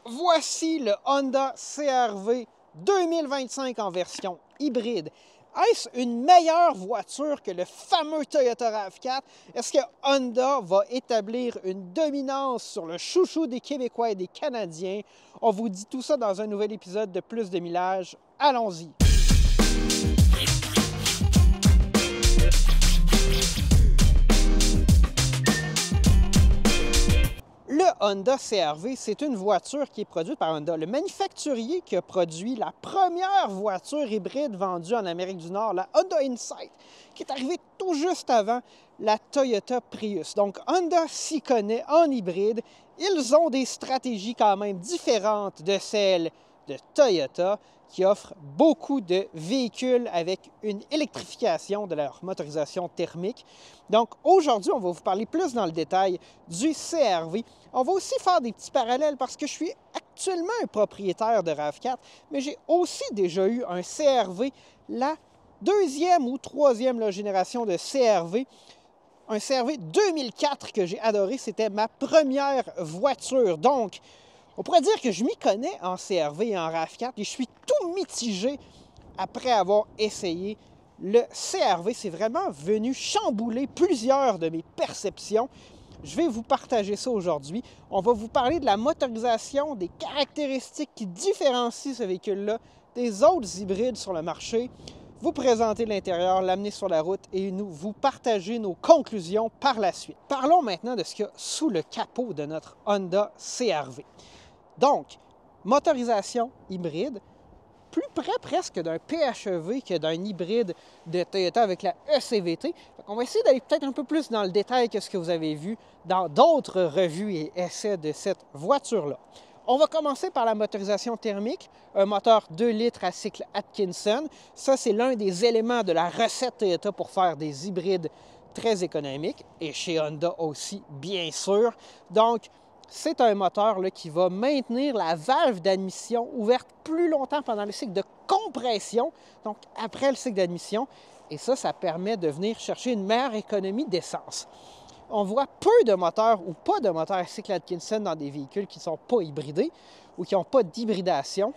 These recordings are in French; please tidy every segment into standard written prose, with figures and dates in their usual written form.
Voici le Honda CR-V 2025 en version hybride. Est-ce une meilleure voiture que le fameux Toyota RAV4? Est-ce que Honda va établir une dominance sur le chouchou des Québécois et des Canadiens? On vous dit tout ça dans un nouvel épisode de Plus de Millage. Allons-y! Le Honda CR-V, c'est une voiture qui est produite par Honda, le manufacturier qui a produit la première voiture hybride vendue en Amérique du Nord, la Honda Insight, qui est arrivée tout juste avant la Toyota Prius. Donc Honda s'y connaît en hybride. Ils ont des stratégies quand même différentes de celles de Toyota, qui offrent beaucoup de véhicules avec une électrification de leur motorisation thermique. Donc aujourd'hui, on va vous parler plus dans le détail du CR-V. On va aussi faire des petits parallèles parce que je suis actuellement un propriétaire de RAV4, mais j'ai aussi déjà eu un CR-V, la deuxième ou troisième génération de CR-V. Un CR-V 2004 que j'ai adoré, c'était ma première voiture. Donc, on pourrait dire que je m'y connais en CR-V et en RAV4 et je suis tout mitigé après avoir essayé le CR-V. C'est vraiment venu chambouler plusieurs de mes perceptions. Je vais vous partager ça aujourd'hui. On va vous parler de la motorisation, des caractéristiques qui différencient ce véhicule-là des autres hybrides sur le marché, vous présenter l'intérieur, l'amener sur la route et vous partager nos conclusions par la suite. Parlons maintenant de ce qu'il y a sous le capot de notre Honda CR-V. Donc, motorisation hybride, plus près presque d'un PHEV que d'un hybride de Toyota avec la ECVT. On va essayer d'aller peut-être un peu plus dans le détail que ce que vous avez vu dans d'autres revues et essais de cette voiture-là. On va commencer par la motorisation thermique, un moteur 2 litres à cycle Atkinson. Ça, c'est l'un des éléments de la recette Toyota pour faire des hybrides très économiques, et chez Honda aussi, bien sûr. Donc, c'est un moteur là, qui va maintenir la valve d'admission ouverte plus longtemps pendant le cycle de compression, donc après le cycle d'admission. Et ça permet de venir chercher une meilleure économie d'essence. On voit peu de moteurs ou pas de moteurs à cycle Atkinson dans des véhicules qui ne sont pas hybridés ou qui n'ont pas d'hybridation.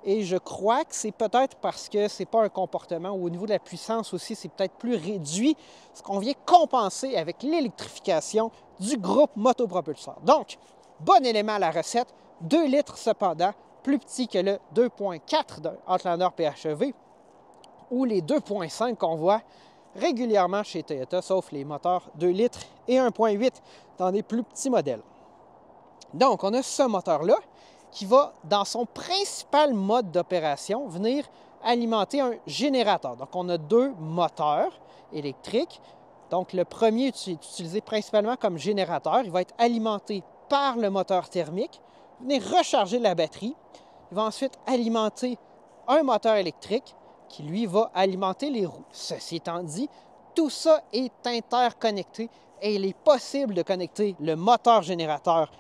Et je crois que c'est peut-être parce que ce n'est pas un comportement où au niveau de la puissance aussi, c'est peut-être plus réduit, ce qu'on vient compenser avec l'électrification du groupe motopropulseur. Donc, bon élément à la recette, 2 litres cependant, plus petit que le 2.4 d'un Outlander PHEV ou les 2.5 qu'on voit régulièrement chez Toyota, sauf les moteurs 2 litres et 1.8 dans des plus petits modèles. Donc, on a ce moteur-là qui va, dans son principal mode d'opération, venir alimenter un générateur. Donc, on a deux moteurs électriques. Donc, le premier est utilisé principalement comme générateur. Il va être alimenté par le moteur thermique, venir recharger la batterie. Il va ensuite alimenter un moteur électrique qui, lui, va alimenter les roues. Ceci étant dit, tout ça est interconnecté et il est possible de connecter le moteur générateur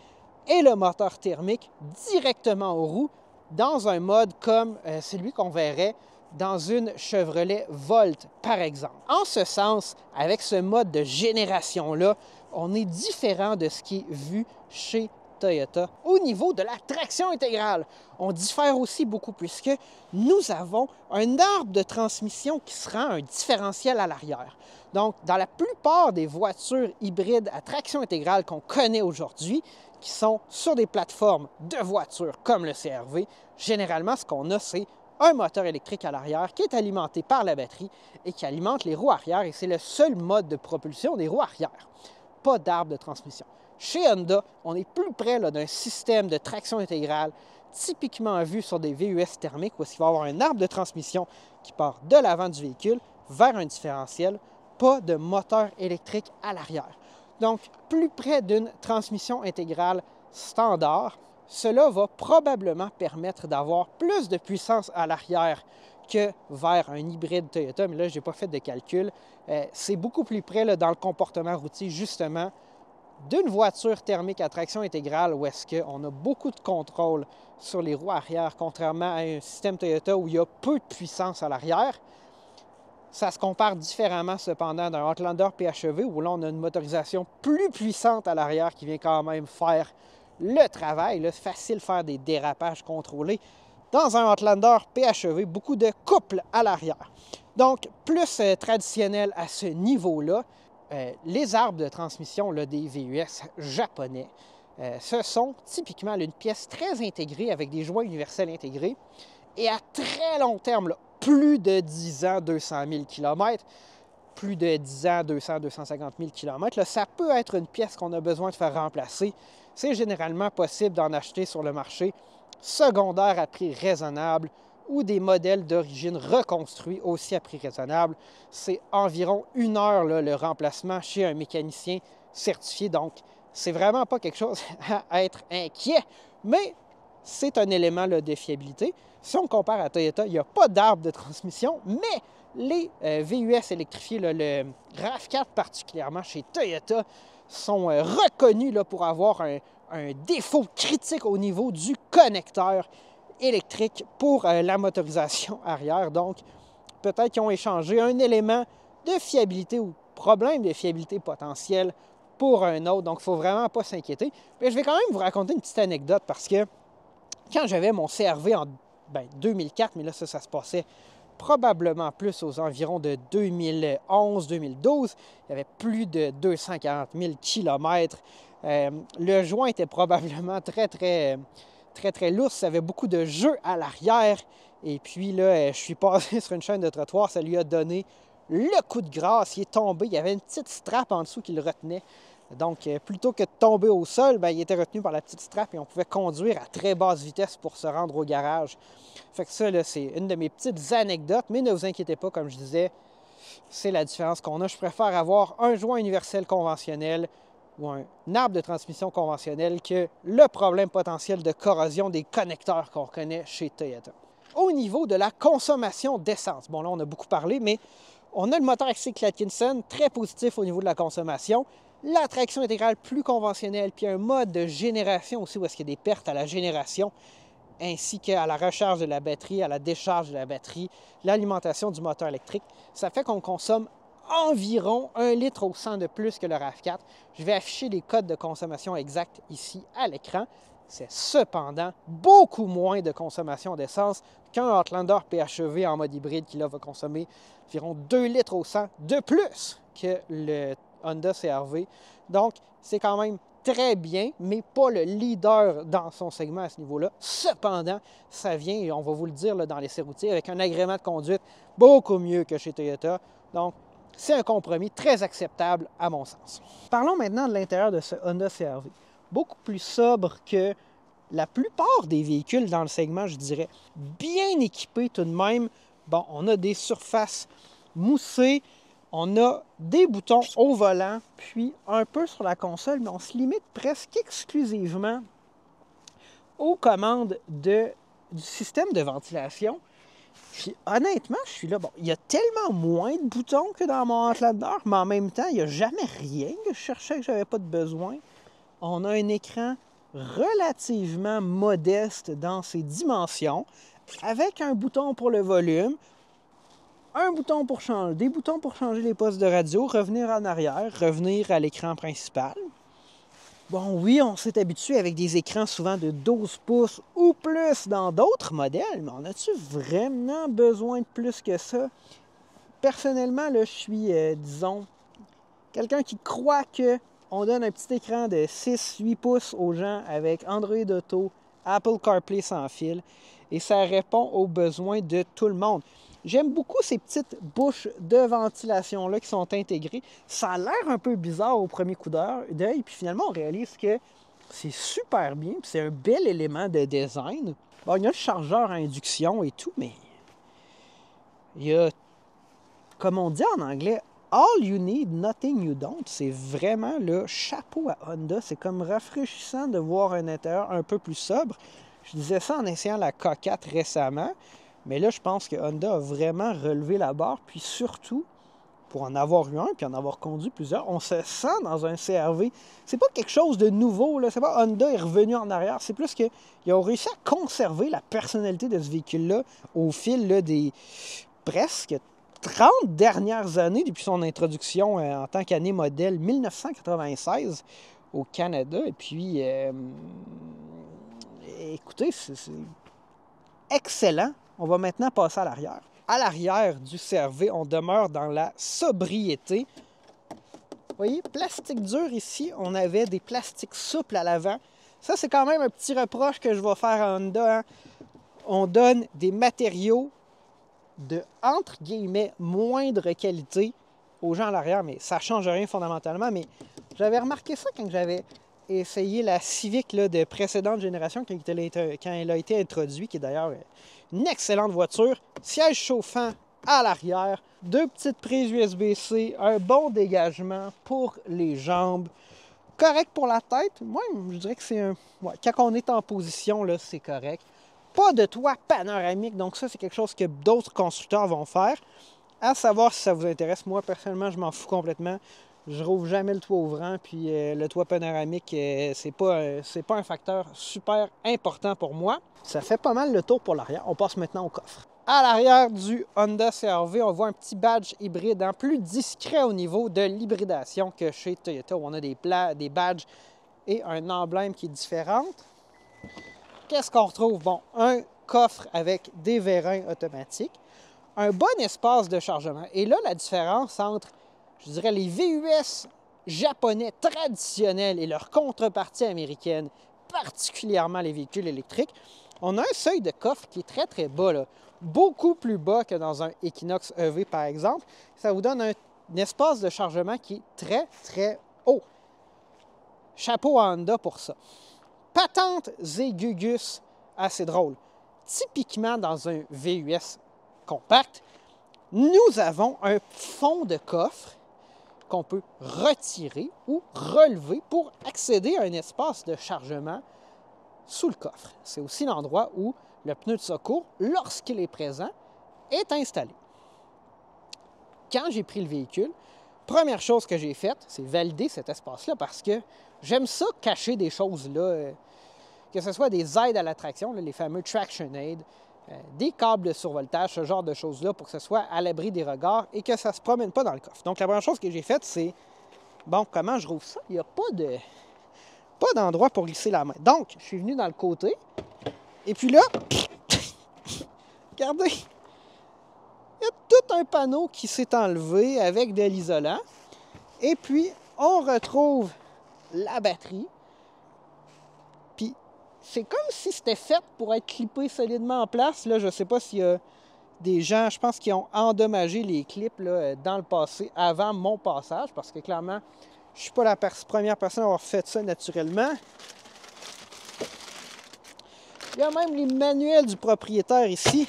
et le moteur thermique directement aux roues dans un mode comme celui qu'on verrait dans une Chevrolet Volt, par exemple. En ce sens, avec ce mode de génération-là, on est différent de ce qui est vu chez Toyota. Au niveau de la traction intégrale, on diffère aussi beaucoup puisque nous avons un arbre de transmission qui se rend un différentiel à l'arrière. Donc, dans la plupart des voitures hybrides à traction intégrale qu'on connaît aujourd'hui, qui sont sur des plateformes de voitures comme le CR-V, généralement, ce qu'on a, c'est un moteur électrique à l'arrière qui est alimenté par la batterie et qui alimente les roues arrière, et c'est le seul mode de propulsion des roues arrière. Pas d'arbre de transmission. Chez Honda, on est plus près d'un système de traction intégrale typiquement vu sur des VUS thermiques où il va y avoir un arbre de transmission qui part de l'avant du véhicule vers un différentiel, pas de moteur électrique à l'arrière. Donc, plus près d'une transmission intégrale standard, cela va probablement permettre d'avoir plus de puissance à l'arrière que vers un hybride Toyota, mais là, je n'ai pas fait de calcul. C'est beaucoup plus près dans le comportement routier, justement, d'une voiture thermique à traction intégrale où est-ce qu'on a beaucoup de contrôle sur les roues arrière, contrairement à un système Toyota où il y a peu de puissance à l'arrière. Ça se compare différemment cependant d'un Outlander PHEV où là on a une motorisation plus puissante à l'arrière qui vient quand même faire le travail, là, facile de faire des dérapages contrôlés. Dans un Outlander PHEV, beaucoup de couple à l'arrière. Donc, plus traditionnel à ce niveau-là, les arbres de transmission là, des VUS japonais, ce sont typiquement une pièce très intégrée avec des joints universels intégrés. Et à très long terme, là, plus de 10 ans, 200 000 km, plus de 10 ans, 200, 250 000 km, là, ça peut être une pièce qu'on a besoin de faire remplacer. C'est généralement possible d'en acheter sur le marché secondaire à prix raisonnable ou des modèles d'origine reconstruits aussi à prix raisonnable. C'est environ 1 heure là, le remplacement chez un mécanicien certifié. Donc, c'est vraiment pas quelque chose à être inquiet, mais c'est un élément là, de fiabilité. Si on compare à Toyota, il n'y a pas d'arbre de transmission, mais les VUS électrifiés, là, le RAV4 particulièrement chez Toyota, sont reconnus là, pour avoir un défaut critique au niveau du connecteur électrique pour la motorisation arrière. Donc, peut-être qu'ils ont échangé un élément de fiabilité ou problème de fiabilité potentiel pour un autre. Donc, il ne faut vraiment pas s'inquiéter. Mais je vais quand même vous raconter une petite anecdote parce que quand j'avais mon CR-V en 2004, mais là, ça se passait probablement plus aux environs de 2011-2012. Il y avait plus de 240 000 km. Le joint était probablement très lousse. Ça avait beaucoup de jeux à l'arrière. Et puis là, je suis passé sur une chaîne de trottoir. Ça lui a donné le coup de grâce. Il est tombé. Il y avait une petite strap en dessous qui le retenait. Donc, plutôt que de tomber au sol, il était retenu par la petite strap et on pouvait conduire à très basse vitesse pour se rendre au garage. Fait que ça, là, c'est une de mes petites anecdotes, mais ne vous inquiétez pas, comme je disais, c'est la différence qu'on a. Je préfère avoir un joint universel conventionnel ou un arbre de transmission conventionnel que le problème potentiel de corrosion des connecteurs qu'on connaît chez Toyota. Au niveau de la consommation d'essence, bon là, on a beaucoup parlé, mais on a le moteur axé Atkinson, très positif au niveau de la consommation. La traction intégrale plus conventionnelle, puis un mode de génération aussi où est-ce qu'il y a des pertes à la génération, ainsi qu'à la recharge de la batterie, à la décharge de la batterie, l'alimentation du moteur électrique. Ça fait qu'on consomme environ 1 litre au 100 de plus que le RAV4. Je vais afficher les codes de consommation exacts ici à l'écran. C'est cependant beaucoup moins de consommation d'essence qu'un Outlander PHEV en mode hybride qui là, va consommer environ 2 litres au 100 de plus que le Honda CR-V. Donc, c'est quand même très bien, mais pas le leader dans son segment à ce niveau-là. Cependant, ça vient, et on va vous le dire là, dans l'essai routier, avec un agrément de conduite beaucoup mieux que chez Toyota. Donc, c'est un compromis très acceptable à mon sens. Parlons maintenant de l'intérieur de ce Honda CR-V. Beaucoup plus sobre que la plupart des véhicules dans le segment, je dirais. Bien équipé tout de même. Bon, on a des surfaces moussées, on a des boutons au volant, puis un peu sur la console, mais on se limite presque exclusivement aux commandes du système de ventilation. Puis honnêtement, je suis là, bon, il y a tellement moins de boutons que dans mon Outlander, mais en même temps, il n'y a jamais rien que je cherchais que je n'avais pas de besoin. On a un écran relativement modeste dans ses dimensions, avec un bouton pour le volume, un bouton pour changer, des boutons pour changer les postes de radio, revenir en arrière, revenir à l'écran principal. Bon, oui, on s'est habitué avec des écrans souvent de 12 pouces ou plus dans d'autres modèles, mais on a-tu vraiment besoin de plus que ça? Personnellement, là, je suis, disons, quelqu'un qui croit qu'on donne un petit écran de 6-8 pouces aux gens avec Android Auto, Apple CarPlay sans fil, et ça répond aux besoins de tout le monde. J'aime beaucoup ces petites bouches de ventilation-là qui sont intégrées. Ça a l'air un peu bizarre au premier coup d'œil, puis finalement, on réalise que c'est super bien, puis c'est un bel élément de design. Bon, il y a le chargeur à induction et tout, mais il y a, comme on dit en anglais, all you need, nothing you don't. C'est vraiment le chapeau à Honda. C'est comme rafraîchissant de voir un intérieur un peu plus sobre. Je disais ça en essayant la K4 récemment. Mais là, je pense que Honda a vraiment relevé la barre. Puis surtout, pour en avoir eu un, puis en avoir conduit plusieurs, on se sent dans un CR-V. C'est pas quelque chose de nouveau, là. C'est pas Honda est revenu en arrière. C'est plus qu'ils ont réussi à conserver la personnalité de ce véhicule-là au fil là, des presque 30 dernières années, depuis son introduction en tant qu'année modèle 1996, au Canada. Et puis, écoutez, c'est excellent. On va maintenant passer à l'arrière. À l'arrière du CR-V, on demeure dans la sobriété. Vous voyez, plastique dur ici, on avait des plastiques souples à l'avant. Ça, c'est quand même un petit reproche que je vais faire à Honda. Hein. On donne des matériaux de, entre guillemets, moindre qualité aux gens à l'arrière, mais ça ne change rien fondamentalement. Mais j'avais remarqué ça quand j'avais essayé la Civic là, de précédente génération, quand elle a été introduite, qui est d'ailleurs une excellente voiture. Siège chauffant à l'arrière, 2 petites prises USB-C, un bon dégagement pour les jambes, correct pour la tête. Moi, je dirais que c'est un... Ouais, quand on est en position, là, c'est correct. Pas de toit panoramique, donc ça, c'est quelque chose que d'autres constructeurs vont faire. À savoir si ça vous intéresse. Moi, personnellement, je m'en fous complètement. Je rouvre jamais le toit ouvrant, puis le toit panoramique, c'est pas un facteur super important pour moi. Ça fait pas mal le tour pour l'arrière. On passe maintenant au coffre. À l'arrière du Honda CR-V, on voit un petit badge hybride, hein, plus discret au niveau de l'hybridation que chez Toyota, où on a des badges et un emblème qui est différent. Qu'est-ce qu'on retrouve? Bon, un coffre avec des vérins automatiques, un bon espace de chargement. Et là, la différence entre, je dirais, les VUS japonais traditionnels et leur contrepartie américaine, particulièrement les véhicules électriques, on a un seuil de coffre qui est très, très bas, là. Beaucoup plus bas que dans un Equinox EV, par exemple. Ça vous donne un espace de chargement qui est très, très haut. Chapeau à Honda pour ça. Patente Zegugus, assez drôle. Typiquement, dans un VUS compact, nous avons un fond de coffre qu'on peut retirer ou relever pour accéder à un espace de chargement sous le coffre. C'est aussi l'endroit où le pneu de secours, lorsqu'il est présent, est installé. Quand j'ai pris le véhicule, première chose que j'ai faite, c'est valider cet espace-là parce que j'aime ça cacher des choses là, que ce soit des aides à la traction, là, les fameux traction aid, des câbles de survoltage, ce genre de choses-là pour que ce soit à l'abri des regards et que ça ne se promène pas dans le coffre. Donc la première chose que j'ai faite, c'est, bon, comment je rouvre ça? Il n'y a pas d'endroit pour glisser la main. Donc, je suis venu dans le côté et puis là, regardez, il y a tout un panneau qui s'est enlevé avec de l'isolant. Et puis, on retrouve la batterie. Puis, c'est comme si c'était fait pour être clippé solidement en place. Là, je ne sais pas s'il y a des gens, je pense, qui ont endommagé les clips là, dans le passé, avant mon passage, parce que clairement, je ne suis pas la première personne à avoir fait ça naturellement. Il y a même les manuels du propriétaire ici.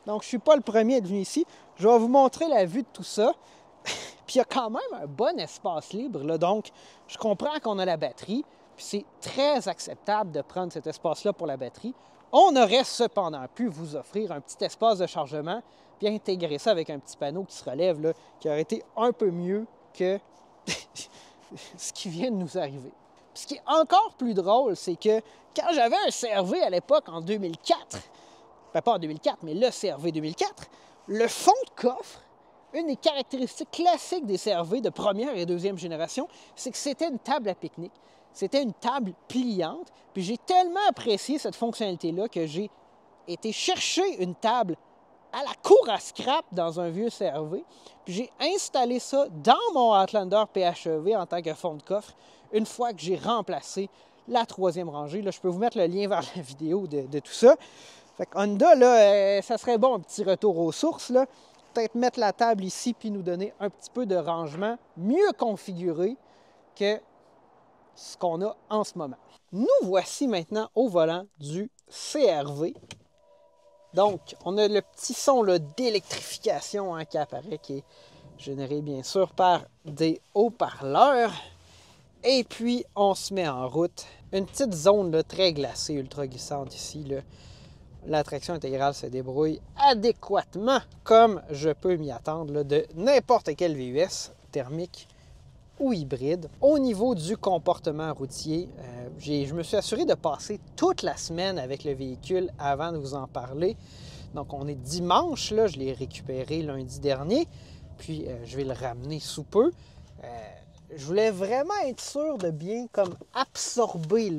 Donc, je ne suis pas le premier à être venu ici. Je vais vous montrer la vue de tout ça. Puis, il y a quand même un bon espace libre. Là. Donc, je comprends qu'on a la batterie. Puis, c'est très acceptable de prendre cet espace-là pour la batterie. On aurait cependant pu vous offrir un petit espace de chargement puis intégrer ça avec un petit panneau qui se relève, là, qui aurait été un peu mieux que ce qui vient de nous arriver. Puis, ce qui est encore plus drôle, c'est que quand j'avais un CR-V à l'époque, en 2004, ben pas en 2004, mais le CR-V 2004, le fond de coffre, une des caractéristiques classiques des CR-V de première et deuxième génération, c'est que c'était une table à pique-nique. C'était une table pliante. Puis j'ai tellement apprécié cette fonctionnalité-là que j'ai été chercher une table à la cour à scrap dans un vieux CR-V. Puis j'ai installé ça dans mon Outlander PHEV en tant que fond de coffre une fois que j'ai remplacé la troisième rangée. Là, je peux vous mettre le lien vers la vidéo de tout ça. Fait que Honda, là, ça serait bon un petit retour aux sources. Là. Peut-être mettre la table ici puis nous donner un petit peu de rangement mieux configuré que ce qu'on a en ce moment. Nous voici maintenant au volant du CR-V. Donc, on a le petit son d'électrification hein, qui apparaît, qui est généré bien sûr par des haut-parleurs. Et puis, on se met en route. Une petite zone là, très glacée, ultra glissante ici. Là. La traction intégrale se débrouille adéquatement, comme je peux m'y attendre, là, de n'importe quel VUS thermique ou hybride. Au niveau du comportement routier, je me suis assuré de passer toute la semaine avec le véhicule avant de vous en parler. Donc, on est dimanche, là, je l'ai récupéré lundi dernier, puis je vais le ramener sous peu. je voulais vraiment être sûr de bien comme absorber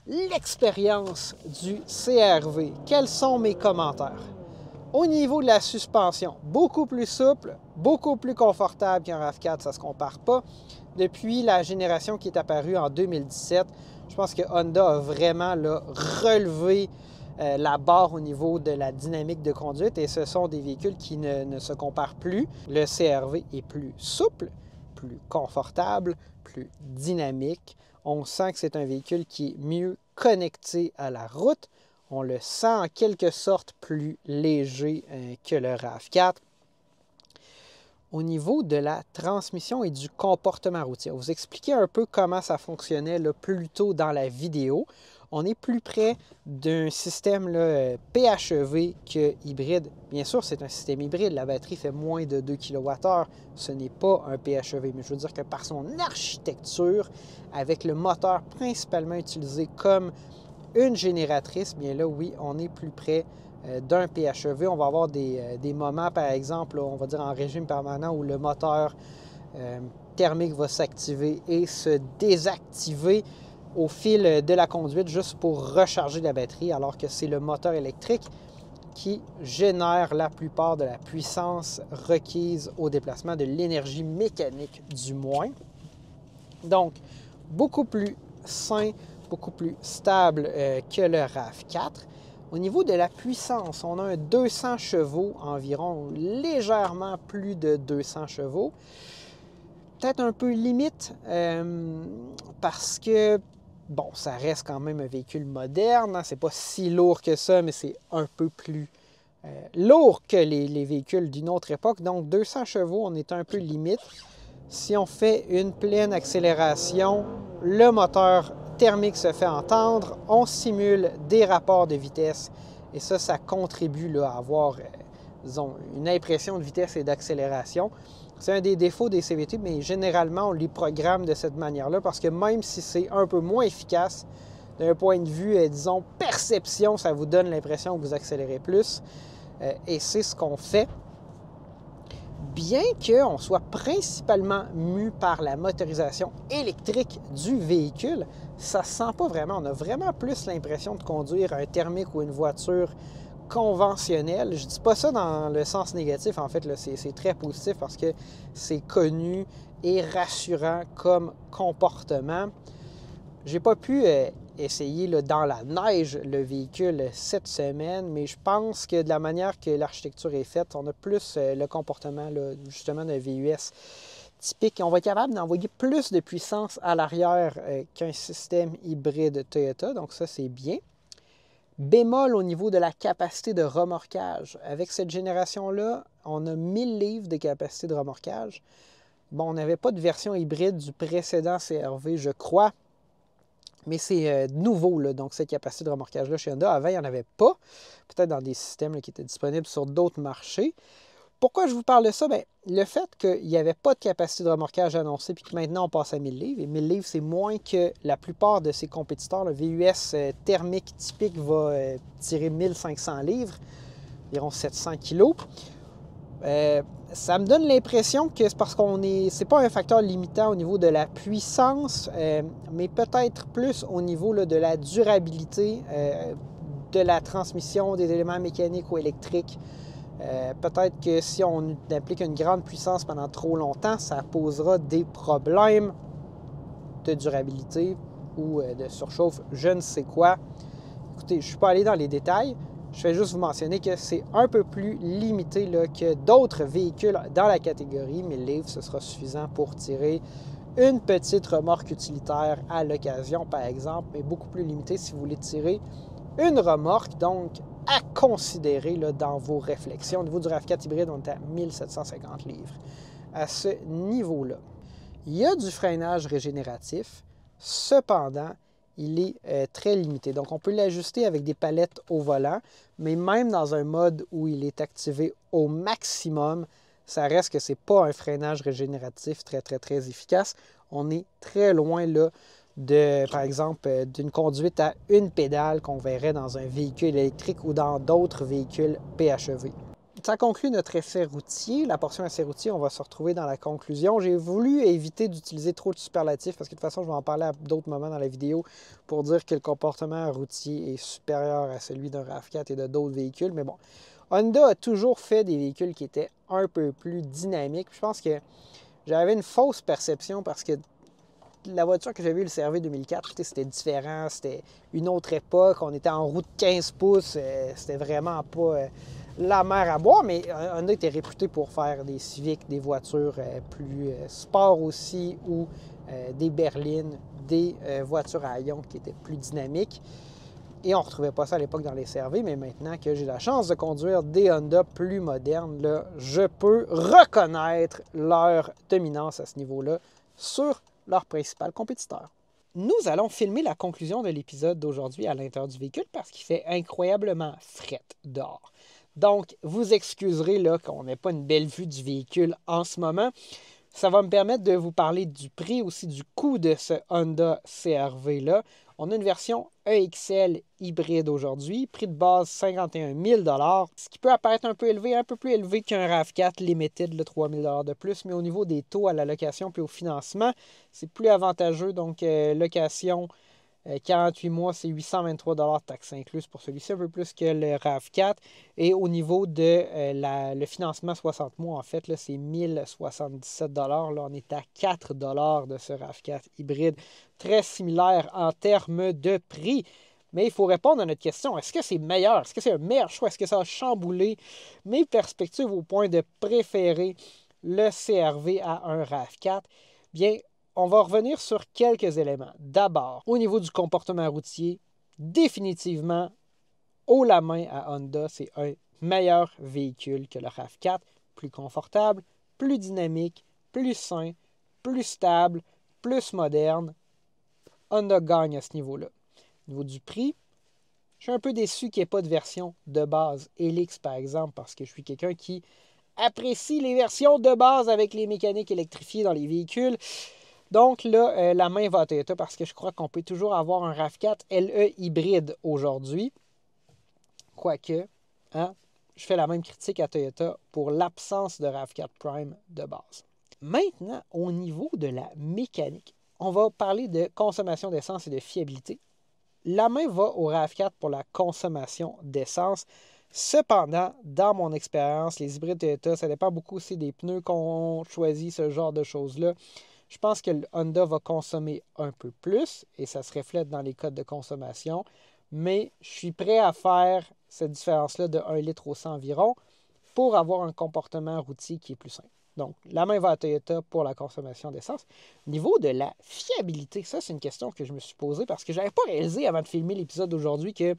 l'expérience du CR-V. Quels sont mes commentaires? Au niveau de la suspension, beaucoup plus souple, beaucoup plus confortable qu'un RAV4, ça ne se compare pas. Depuis la génération qui est apparue en 2017, je pense que Honda a vraiment relevé la barre au niveau de la dynamique de conduite et ce sont des véhicules qui ne se comparent plus. Le CR-V est plus souple, plus confortable, plus dynamique. On sent que c'est un véhicule qui est mieux connecté à la route. On le sent en quelque sorte plus léger que le RAV4. Au niveau de la transmission et du comportement routier, on va vous expliquer un peu comment ça fonctionnait plus tôt dans la vidéo. On est plus près d'un système PHEV que hybride. Bien sûr, c'est un système hybride. La batterie fait moins de 2 kWh. Ce n'est pas un PHEV, mais je veux dire que par son architecture, avec le moteur principalement utilisé comme une génératrice, bien là, oui, on est plus près d'un PHEV. On va avoir des moments, par exemple, on va dire en régime permanent, où le moteur thermique va s'activer et se désactiver au fil de la conduite juste pour recharger la batterie, alors que c'est le moteur électrique qui génère la plupart de la puissance requise au déplacement, de l'énergie mécanique du moins. Donc, beaucoup plus sain, beaucoup plus stable que le RAV4. Au niveau de la puissance, on a un 200 chevaux environ, légèrement plus de 200 chevaux. Peut-être un peu limite parce que, bon, ça reste quand même un véhicule moderne. Hein? C'est pas si lourd que ça, mais c'est un peu plus lourd que les véhicules d'une autre époque. Donc, 200 chevaux, on est un peu limite. Si on fait une pleine accélération, le moteur thermique se fait entendre, on simule des rapports de vitesse et ça contribue à avoir, disons, une impression de vitesse et d'accélération. C'est un des défauts des CVT, mais généralement, on les programme de cette manière-là parce que même si c'est un peu moins efficace, d'un point de vue, disons, perception, ça vous donne l'impression que vous accélérez plus et c'est ce qu'on fait. Bien qu'on soit principalement mu par la motorisation électrique du véhicule, ça ne se sent pas vraiment. On a vraiment plus l'impression de conduire un thermique ou une voiture conventionnelle. Je ne dis pas ça dans le sens négatif, en fait, c'est très positif parce que c'est connu et rassurant comme comportement. Je n'ai pas pu essayer dans la neige le véhicule cette semaine, mais je pense que de la manière que l'architecture est faite, on a plus le comportement justement d'un VUS typique. On va être capable d'envoyer plus de puissance à l'arrière qu'un système hybride Toyota, donc ça c'est bien. Bémol au niveau de la capacité de remorquage. Avec cette génération-là, on a 1000 livres de capacité de remorquage. Bon, on n'avait pas de version hybride du précédent CR-V, je crois. Mais c'est nouveau, donc cette capacité de remorquage-là chez Honda. Avant, il n'y en avait pas, peut-être dans des systèmes qui étaient disponibles sur d'autres marchés. Pourquoi je vous parle de ça? Bien, le fait qu'il n'y avait pas de capacité de remorquage annoncée puis que maintenant on passe à 1000 livres, et 1000 livres, c'est moins que la plupart de ses compétiteurs. Le VUS thermique typique va tirer 1500 livres, environ 700 kg. Ça me donne l'impression que c'est parce c'est pas un facteur limitant au niveau de la puissance, mais peut-être plus au niveau de la durabilité de la transmission des éléments mécaniques ou électriques. Peut-être que si on applique une grande puissance pendant trop longtemps, ça posera des problèmes de durabilité ou de surchauffe, je ne sais quoi. Écoutez, je ne suis pas allé dans les détails. Je vais juste vous mentionner que c'est un peu plus limité que d'autres véhicules dans la catégorie. 1000 livres, ce sera suffisant pour tirer une petite remorque utilitaire à l'occasion, par exemple, mais beaucoup plus limité si vous voulez tirer une remorque. Donc, à considérer dans vos réflexions. Au niveau du RAV4 hybride, on est à 1750 livres. À ce niveau-là, il y a du freinage régénératif. Cependant, il est très limité. Donc, on peut l'ajuster avec des palettes au volant, mais même dans un mode où il est activé au maximum, ça reste que ce n'est pas un freinage régénératif très, très, très efficace. On est très loin par exemple, d'une conduite à une pédale qu'on verrait dans un véhicule électrique ou dans d'autres véhicules PHEV. Ça conclut notre essai routier. La portion essai routier, on va se retrouver dans la conclusion. J'ai voulu éviter d'utiliser trop de superlatifs parce que de toute façon, je vais en parler à d'autres moments dans la vidéo pour dire que le comportement routier est supérieur à celui d'un RAV4 et de d'autres véhicules. Mais bon, Honda a toujours fait des véhicules qui étaient un peu plus dynamiques. Je pense que j'avais une fausse perception parce que la voiture que j'avais eu, le CR-V 2004, c'était différent, c'était une autre époque. On était en roue de 15 pouces, c'était vraiment pas la mer à boire, mais Honda était réputé pour faire des Civic, des voitures plus sport aussi, ou des berlines, des voitures à ion qui étaient plus dynamiques. Et on ne retrouvait pas ça à l'époque dans les CR-V, mais maintenant que j'ai la chance de conduire des Honda plus modernes, là, je peux reconnaître leur dominance à ce niveau-là sur leur principal compétiteur. Nous allons filmer la conclusion de l'épisode d'aujourd'hui à l'intérieur du véhicule parce qu'il fait incroyablement fret dehors. Donc, vous excuserez là, qu'on n'ait pas une belle vue du véhicule en ce moment. Ça va me permettre de vous parler du prix, aussi du coût de ce Honda CR-V-là. On a une version EXL hybride aujourd'hui, prix de base 51 000 $, ce qui peut apparaître un peu élevé, un peu plus élevé qu'un RAV4 Limited, le 3 000 $ de plus, mais au niveau des taux à la location puis au financement, c'est plus avantageux. Donc, location 48 mois, c'est 823 $ taxes incluses pour celui-ci, un peu plus que le RAV4. Et au niveau de le financement 60 mois, en fait, là, c'est 1077 $. Là, on est à 4 $ de ce RAV4 hybride. Très similaire en termes de prix. Mais il faut répondre à notre question. Est-ce que c'est meilleur? Est-ce que c'est un meilleur choix? Est-ce que ça a chamboulé mes perspectives au point de préférer le CR-V à un RAV4? Bien, on va revenir sur quelques éléments. D'abord, au niveau du comportement routier, définitivement, haut la main à Honda, c'est un meilleur véhicule que le RAV4, plus confortable, plus dynamique, plus sain, plus stable, plus moderne. Honda gagne à ce niveau-là. Au niveau du prix, je suis un peu déçu qu'il n'y ait pas de version de base Helix, par exemple, parce que je suis quelqu'un qui apprécie les versions de base avec les mécaniques électrifiées dans les véhicules. Donc là, la main va à Toyota parce que je crois qu'on peut toujours avoir un RAV4 LE hybride aujourd'hui. Quoique, hein, je fais la même critique à Toyota pour l'absence de RAV4 Prime de base. Maintenant, au niveau de la mécanique, on va parler de consommation d'essence et de fiabilité. La main va au RAV4 pour la consommation d'essence. Cependant, dans mon expérience, les hybrides Toyota, ça dépend beaucoup aussi des pneus qu'on choisit, ce genre de choses-là. Je pense que le Honda va consommer un peu plus et ça se reflète dans les codes de consommation. Mais je suis prêt à faire cette différence-là de 1 litre au 100 environ pour avoir un comportement routier qui est plus simple. Donc, la main va à Toyota pour la consommation d'essence. Au niveau de la fiabilité, ça, c'est une question que je me suis posée parce que je n'avais pas réalisé avant de filmer l'épisode d'aujourd'hui que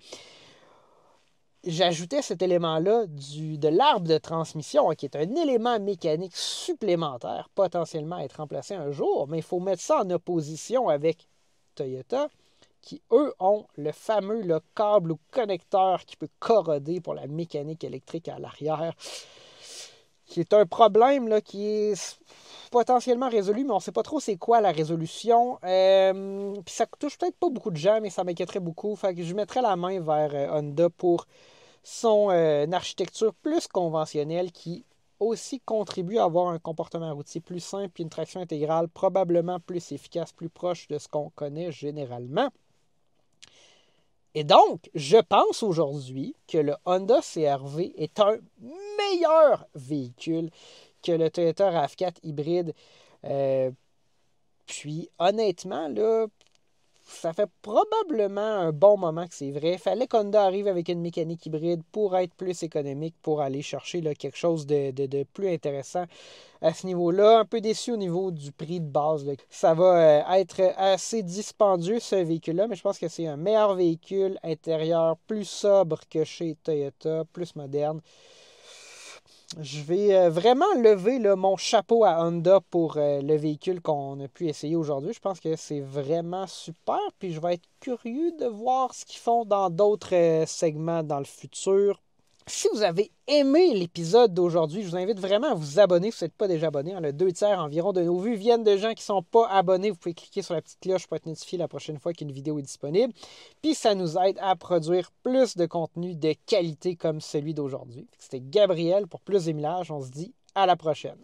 j'ajoutais cet élément-là de l'arbre de transmission, qui est un élément mécanique supplémentaire, potentiellement à être remplacé un jour, mais il faut mettre ça en opposition avec Toyota, qui, eux, ont le fameux câble ou connecteur qui peut corroder pour la mécanique électrique à l'arrière, qui est un problème là, qui est potentiellement résolu, mais on ne sait pas trop c'est quoi la résolution. Puis ça touche peut-être pas beaucoup de gens, mais ça m'inquiéterait beaucoup. Fait que je mettrais la main vers Honda pour son architecture plus conventionnelle qui aussi contribue à avoir un comportement routier plus simple et une traction intégrale probablement plus efficace, plus proche de ce qu'on connaît généralement. Et donc, je pense aujourd'hui que le Honda CR-V est un meilleur véhicule que le Toyota RAV4 hybride. Puis, honnêtement, là, ça fait probablement un bon moment que c'est vrai. Il fallait qu'Honda arrive avec une mécanique hybride pour être plus économique, pour aller chercher là, quelque chose de plus intéressant à ce niveau-là. Un peu déçu au niveau du prix de base. Là. Ça va être assez dispendieux, ce véhicule-là, mais je pense que c'est un meilleur véhicule intérieur, plus sobre que chez Toyota, plus moderne. Je vais vraiment lever là, mon chapeau à Honda pour le véhicule qu'on a pu essayer aujourd'hui. Je pense que c'est vraiment super. Puis je vais être curieux de voir ce qu'ils font dans d'autres segments dans le futur. Si vous avez aimé l'épisode d'aujourd'hui, je vous invite vraiment à vous abonner si vous n'êtes pas déjà abonné. Le 2 tiers environ de nos vues viennent de gens qui ne sont pas abonnés. Vous pouvez cliquer sur la petite cloche pour être notifié la prochaine fois qu'une vidéo est disponible. Puis ça nous aide à produire plus de contenu de qualité comme celui d'aujourd'hui. C'était Gabriel pour Plus d'Émilage. On se dit à la prochaine.